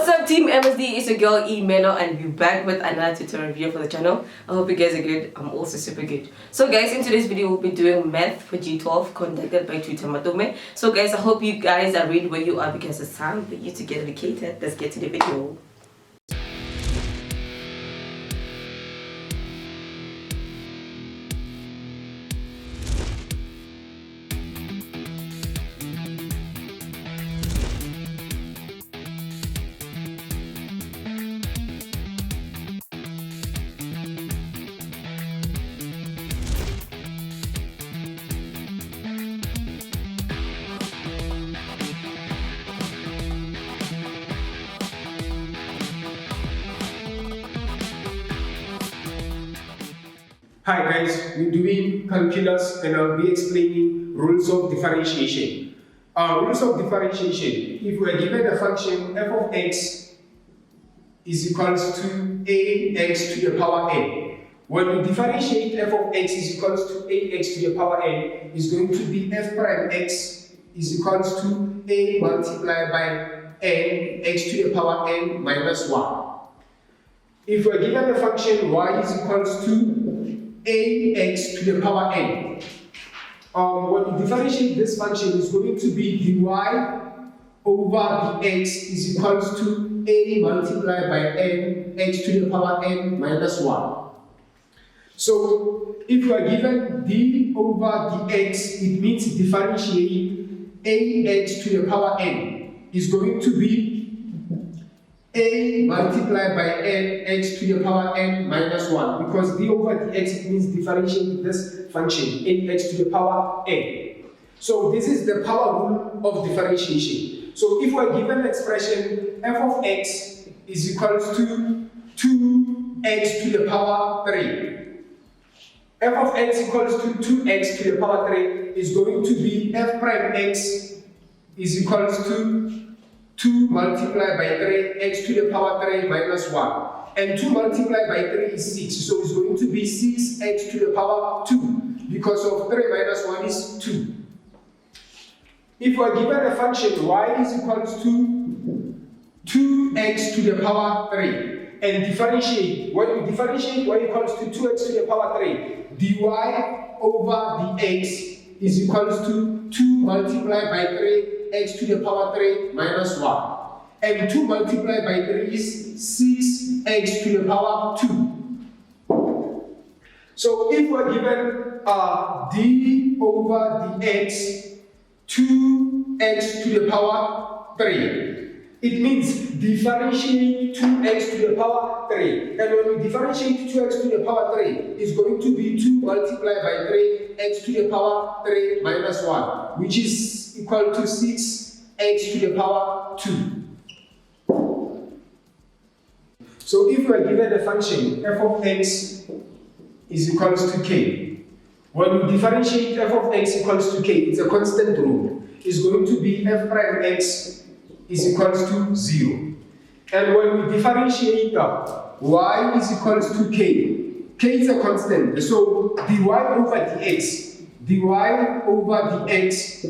up, Team MSD? It's your girl E Melo, and we're back with another tutorial video for the channel. I hope you guys are good. I'm also super good. So guys, in today's video we'll be doing math for G12 conducted by Tutor Matome. So guys, I hope you guys are ready where you are because it's time for you to get educated. Let's get to the video. Hi guys, we're doing calculus and I'll be explaining rules of differentiation. Rules of differentiation. If we are given a function f of x is equals to ax to the power n. When we differentiate f of x is equals to ax to the power n, is going to be f prime x is equals to a multiplied by n x to the power n minus 1. If we are given a function y is equals to ax to the power n. When we differentiate this function, is going to be dy over dx is equals to a multiplied by n x to the power n minus 1. So if we are given d over dx, it means differentiate ax to the power n is going to be a multiplied by n x to the power n minus 1, because d over dx it means differentiate this function ax to the power n. So this is the power rule of differentiation. So if we're given an expression f of x is equals to 2x to the power 3, f of x equals to 2x to the power 3 is going to be f prime x is equals to 2 multiplied by 3 x to the power 3 minus 1. And 2 multiplied by 3 is 6. So it's going to be 6x to the power 2. Because of 3 minus 1 is 2. If we are given a function y is equals to 2x to the power 3 and differentiate, when we differentiate y equals to 2x to the power 3, dy over dx is equals to 2 multiplied by 3 x to the power 3 minus 1. And 2 multiplied by 3 is 6x to the power 2. So if we're given d over dx 2x to the power 3, it means differentiate 2x to the power 3. And when we differentiate 2x to the power 3, it's going to be 2 multiplied by 3 x to the power 3 minus 1, which is equal to 6x to the power 2. So if we are given a function f of x is equals to k, when we differentiate f of x equals to k, it's a constant rule. It's going to be f prime x is equals to 0. And when we differentiate y is equals to k is a constant. So dy over dx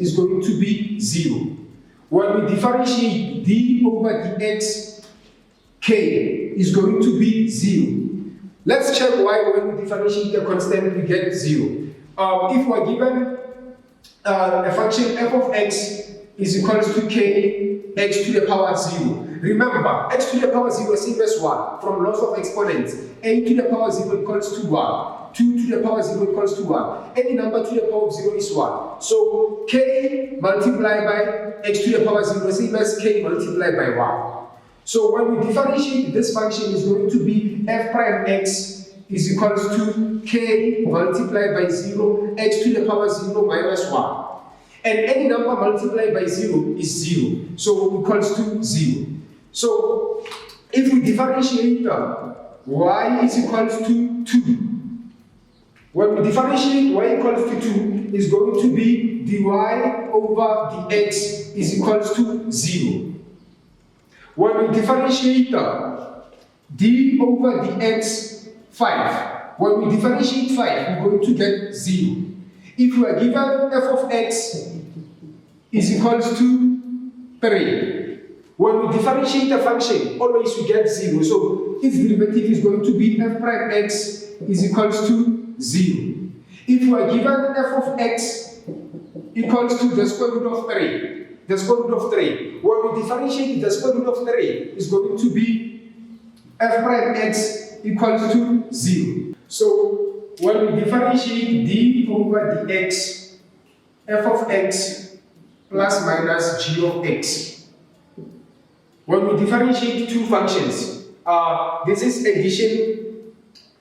is going to be 0. When we differentiate d over dx, k is going to be 0. Let's check why when we differentiate a constant we get 0. If we're given a function f of x is equals to k x to the power 0. Remember, x to the power 0 is same as 1 from laws of exponents. A to the power 0 equals to 1. 2 to the power 0 equals to 1. Any number to the power of 0 is 1. So k multiplied by x to the power 0 is same as k multiplied by 1. So when we differentiate this function is going to be f prime x is equals to k multiplied by 0 x to the power 0 minus 1. And any number multiplied by 0 is 0. So equals to 0. So if we differentiate y is equals to 2. When we differentiate y equals to 2, is going to be dy over dx is equals to 0. When we differentiate d over dx 5, when we differentiate 5, we're going to get 0. If we are given f of x is equals to 3, When we differentiate a function, always we get 0. So its derivative is going to be f prime x is equals to 0. If we are given f of x equals to the square root of 3, the square root of 3, when we differentiate the square root of 3 is going to be f prime x equals to 0. So when we differentiate d over dx, f of x plus minus g of x. When we differentiate two functions, this is addition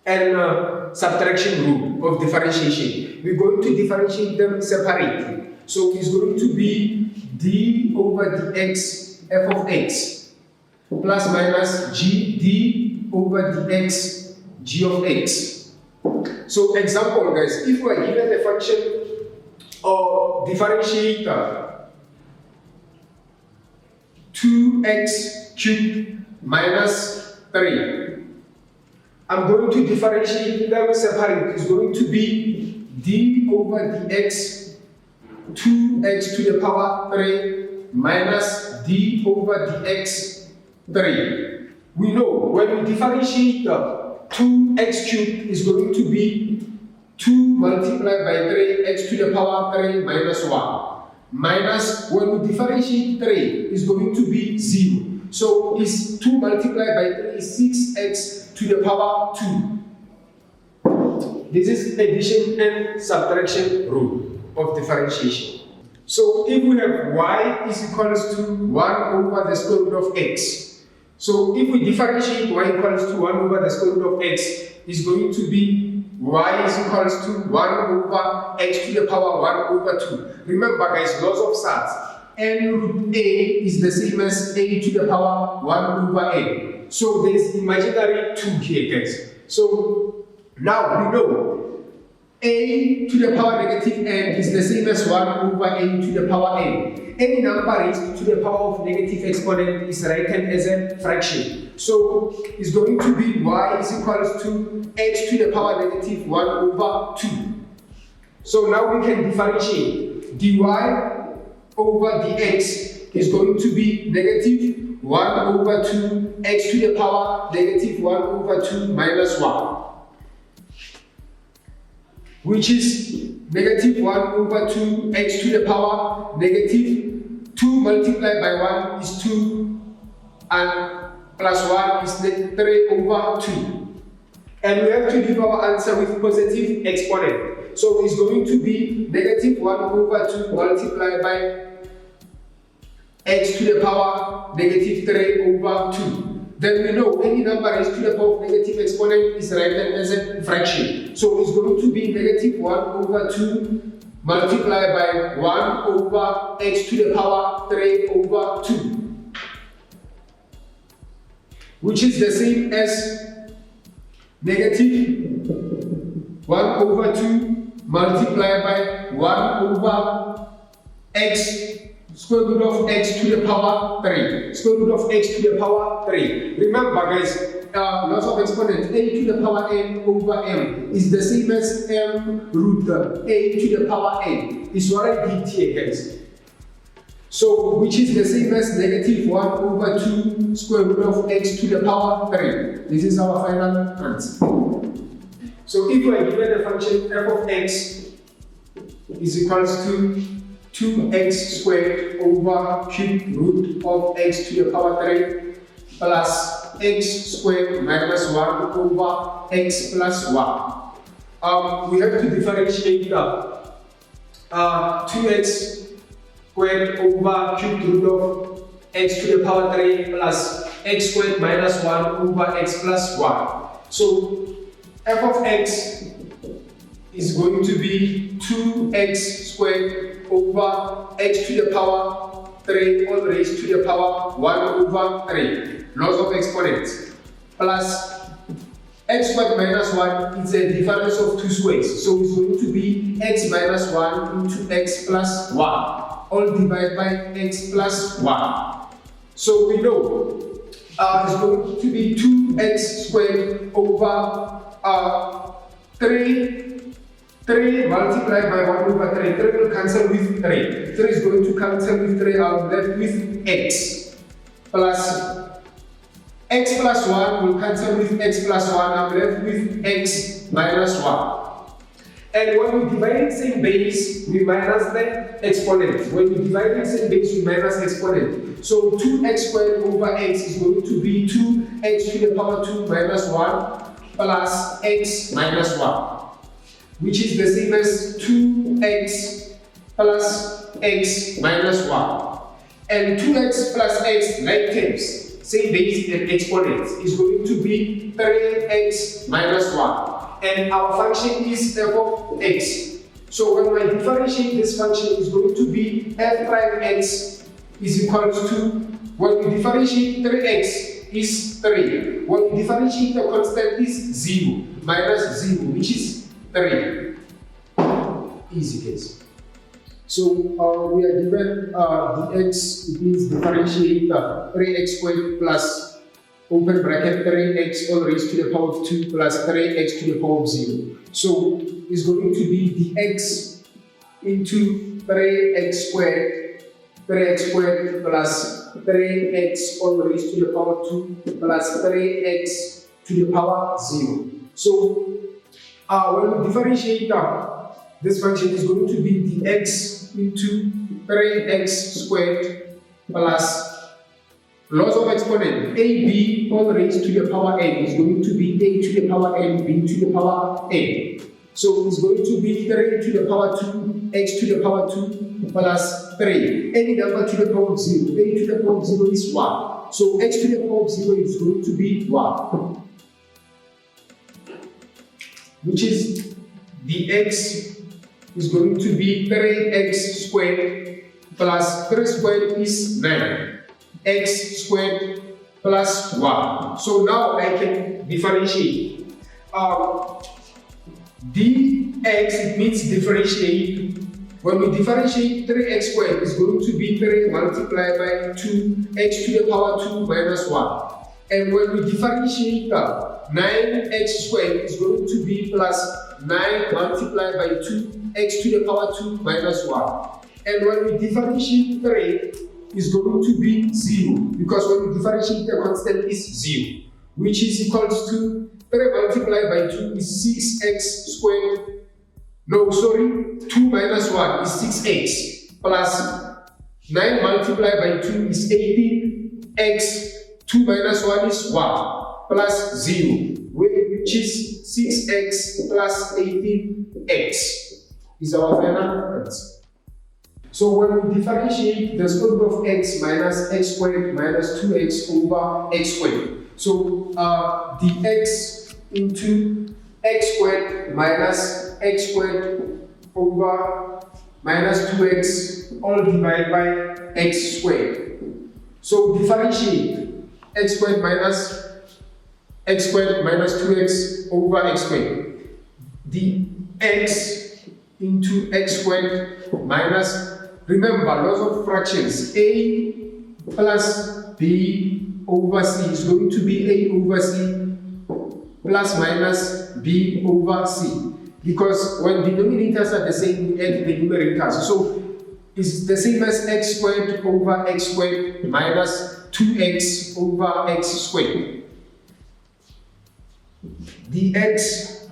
and subtraction rule of differentiation. We're going to differentiate them separately. So it's going to be d over dx f of x plus minus d over dx g of x. So example guys, if we are given a function or differentiator 2x cubed minus 3. I'm going to differentiate them separately. It's going to be d over dx 2x to the power 3 minus d over dx 3. We know when we differentiate 2x cubed is going to be 2 multiplied by 3x to the power 3 minus 1. Minus, when we differentiate 3, is going to be 0. So, is 2 multiplied by 3 is 6x to the power 2. This is addition and subtraction rule of differentiation. So, if we have y is equals to 1 over the square root of x. So, if we differentiate y equals to 1 over the square root of x, is going to be y is equals to 1 over x to the power 1 over 2. Remember guys, laws of sums. N root a is the same as a to the power 1 over n. So there is imaginary 2 here guys. So now we know a to the power negative n is the same as 1 over a to the power n. Any number raised to the power of negative exponent is written as a fraction. So it's going to be y is equals to x to the power negative 1 over 2. So now we can differentiate. dy over dx is going to be negative 1 over 2 x to the power negative 1 over 2 minus 1. Which is negative 1 over 2 x to the power negative 2 multiplied by 1 is 2 and plus 1 is 3 over 2. And we have to leave our answer with positive exponent. So it's going to be negative 1 over 2 multiplied by x to the power negative 3 over 2. Then we know any number raised to the power of negative exponent is written as a fraction. So it's going to be negative 1 over 2 multiplied by 1 over x to the power 3 over 2. Which is the same as negative 1 over 2 multiplied by 1 over x square root of x to the power 3. Square root of x to the power 3. Remember guys, lots of exponents, a to the power n over m is the same as m root a to the power n. Is what I did here guys. So, which is the same as negative 1 over 2 square root of x to the power 3. This is our final answer. So, if we are given a function f of x is equals to 2x squared over cube root of x to the power 3 plus x squared minus 1 over x plus 1. We have to differentiate 2x squared over cube root of x to the power 3 plus x squared minus 1 over x plus 1. So f of x is going to be 2x squared over x to the power 3 all raised to the power 1 over 3. Laws of exponents. Plus x squared minus 1 is a difference of two squares. So it's going to be x minus 1 into x plus 1. All divided by x plus 1. So we know it's going to be 2x squared over 3 multiplied by 1 over 3. 3 will cancel with 3. 3 is going to cancel with 3. I'm left with x. plus x plus 1 will cancel with x plus 1. I'm left with x minus 1. And when we divide the same base, we minus the exponent. When we divide the same base, we minus exponent. So 2x squared over x is going to be 2x to the power 2 minus 1 plus x minus 1, which is the same as 2x plus x minus 1. And 2x plus x, like terms, same base and exponent, is going to be 3x minus 1. And our function is f of x. So when I differentiate this function, is going to be f prime x is equal to, when we differentiate 3x is 3. When we differentiate the constant is 0, minus 0, which is 3. Easy case. So we are given dx, it means differentiate 3x squared plus open bracket 3x all raised to the power of 2 plus 3x to the power of 0. So it's going to be dx into 3x squared plus 3x all raised to the power of 2 plus 3x to the power 0. So when we differentiate this function is going to be dx into 3x squared plus loss of exponent ab all raised to the power n is going to be a to the power n, b to the power n. So it's going to be 3 to the power 2, x to the power 2 plus 3. Any number to the power of 0, a to the power of 0 is 1. So x to the power of 0 is going to be 1. Which is dx is going to be 3x squared plus 3 squared is 9. X squared plus 1. So now I can differentiate. Dx, it means differentiate. When we differentiate 3x squared, is going to be 3 multiplied by 2x to the power 2 minus 1. And when we differentiate 9x squared, is going to be plus 9 multiplied by 2x to the power 2 minus 1. And when we differentiate 3, is going to be 0, because when we differentiate the constant is 0, which is equals to 3 multiplied by 2 is 6x squared. No, sorry, 2 minus 1 is 6x plus 9 multiplied by 2 is 18x. 2 minus 1 is 1 plus 0, which is 6x plus 18x is our final answer. So when we differentiate the square root of x minus x squared minus 2x over x squared. So dx into x squared minus x squared over minus 2x all divided by x squared. So differentiate x squared minus 2x over x squared. Dx into x squared minus, remember, laws of fractions, a plus b over c is going to be a over c plus minus b over c. Because when denominators are the same, we add the numerators. So it's the same as x squared over x squared minus 2x over x squared. Dx,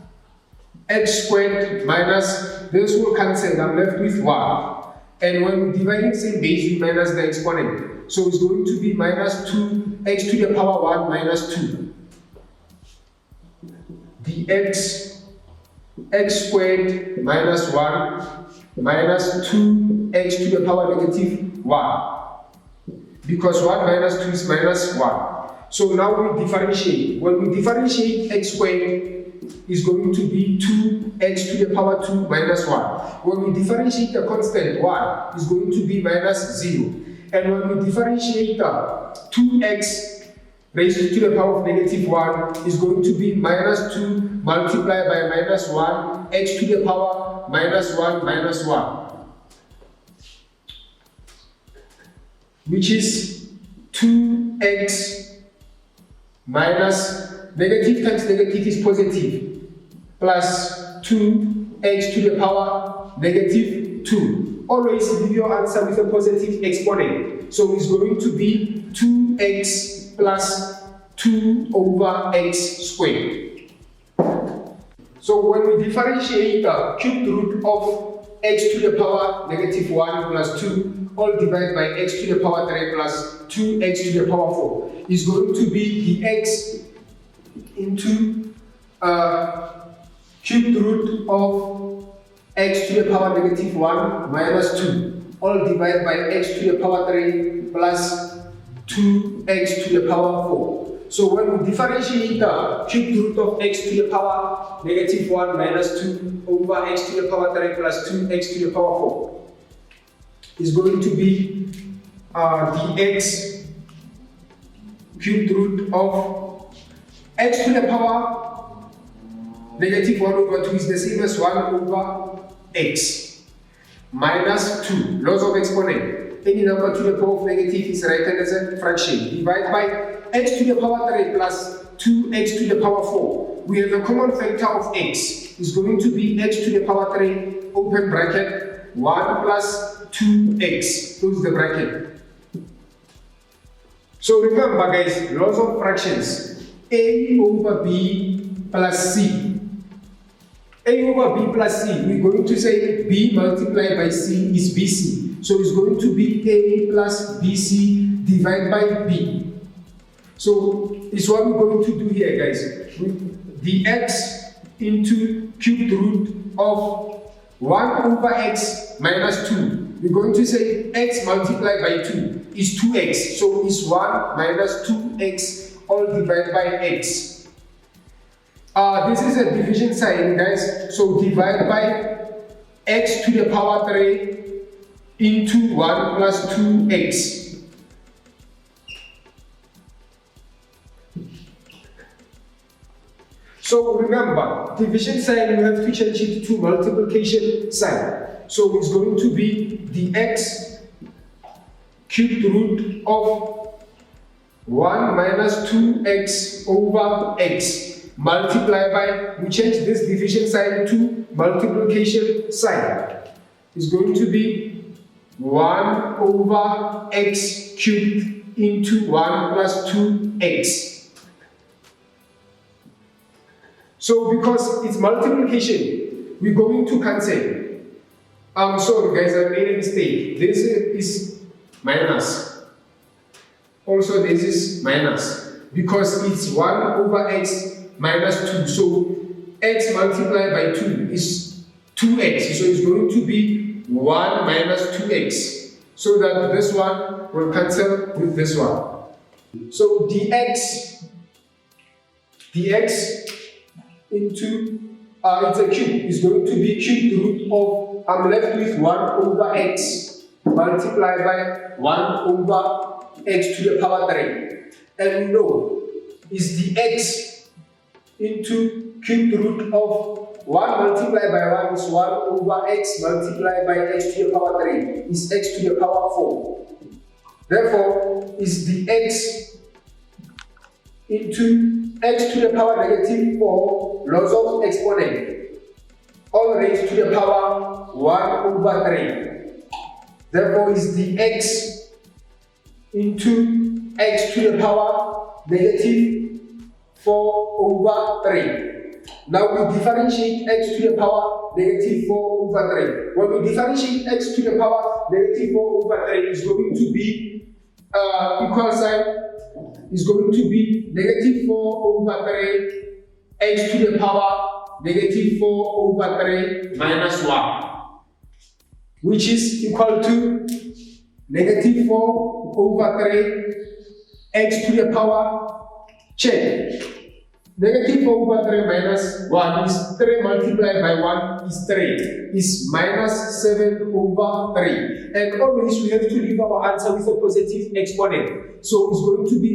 x squared minus, this will cancel, I'm left with 1. And when we divide the same base, we minus the exponent. So it's going to be minus 2x to the power 1 minus 2. Dx, x squared minus 1 minus 2x to the power negative 1. Because 1 minus 2 is minus 1. So now we differentiate. When we differentiate x squared, is going to be 2x to the power 2 minus 1. When we differentiate the constant 1, is going to be minus 0. And when we differentiate 2x raised to the power of negative 1, is going to be minus 2 multiplied by minus 1, x to the power minus 1 minus 1. Which is 2x minus negative times negative is positive, plus 2x to the power negative 2. always leave your answer with a positive exponent. So it's going to be 2x plus 2 over x squared. So when we differentiate the cubed root of x to the power -1 plus 2, all divided by x to the power 3 plus 2x to the power 4, is going to be the x into cubed root of x to the power -1 minus 2, all divided by x to the power 3 plus 2x to the power 4. So when we differentiate the cubed root of x to the power -1 minus 2 over x to the power 3 plus 2x to the power 4, is going to be the x cubed root of x to the power -1 over 2 is the same as 1 over x minus 2, laws of exponent. Any number to the power of negative is written as a fraction. Divide by x to the power 3 plus 2x to the power 4. We have a common factor of x. Is going to be x to the power 3, open bracket, 1 plus 2x, close the bracket. So remember guys, laws of fractions. A over b plus c. A over b plus c, we're going to say b multiplied by c is bc. So it's going to be a plus bc divided by b. So it's what we're going to do here guys. The x into cubed root of 1 over x minus 2. We're going to say x multiplied by 2 is 2x. So it's 1 minus 2x all divided by x. This is a division sign guys. So divide by x to the power 3 into 1 plus 2x. So remember, division sign we have to change it to multiplication sign. So it's going to be the x cubed root of 1 minus 2x over x multiplied by, we change this division sign to multiplication sign. It's going to be 1 over x cubed into 1 plus 2x. So because it's multiplication, we're going to cancel. I'm sorry guys, I made a mistake. This is minus. Also this is minus. Because it's 1 over x minus 2. So x multiplied by 2 is 2x. So it's going to be 1 minus 2x. So that this one will cancel with this one. So dx into it's a cube, is going to be cubed root of, I'm left with 1 over x multiplied by 1 over x to the power 3. And we know is the x into cubed root of 1 multiplied by 1 is 1 over x multiplied by x to the power 3 is x to the power 4. Therefore, is the x into x to the power -4, laws of exponent, all raised to the power 1 over 3. Therefore, is the x into x to the power -4 over 3. Now we differentiate x to the power -4 over 3. When we differentiate x to the power -4 over 3, is going to be equal sign is going to be -4 over 3 x to the power -4 over 3 minus 1, which is equal to -4 over 3 x to the power, check, -4 over 3 minus 1 is 3 multiplied by 1 is 3, is minus 7 over 3. And always we have to leave our answer with a positive exponent. So it's going to be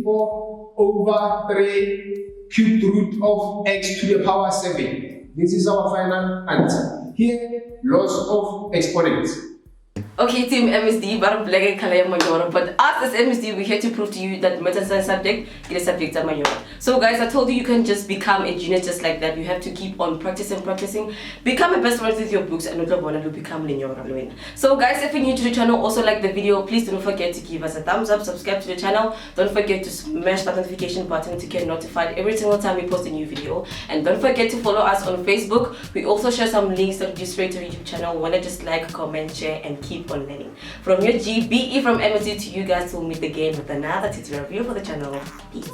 -4 over 3 cubed root of x to the power 7. This is our final answer. Here, laws of exponents. Okay, team MSD, but black and color major. But us as MSD, we're here to prove to you that math and science subject is a subject of major. So guys, I told you can just become a genius just like that. You have to keep on practicing. Become a best friend with your books and not one to become linear. So guys, if you're new to the channel, also like the video, please don't forget to give us a thumbs up, subscribe to the channel. Don't forget to smash that notification button to get notified every single time we post a new video. And don't forget to follow us on Facebook. We also share some links that you straight to our YouTube channel. Wanna just like, comment, share, and keep on learning. From your GBE from MSD to you guys, we'll meet again with another tutorial review for the channel. Peace.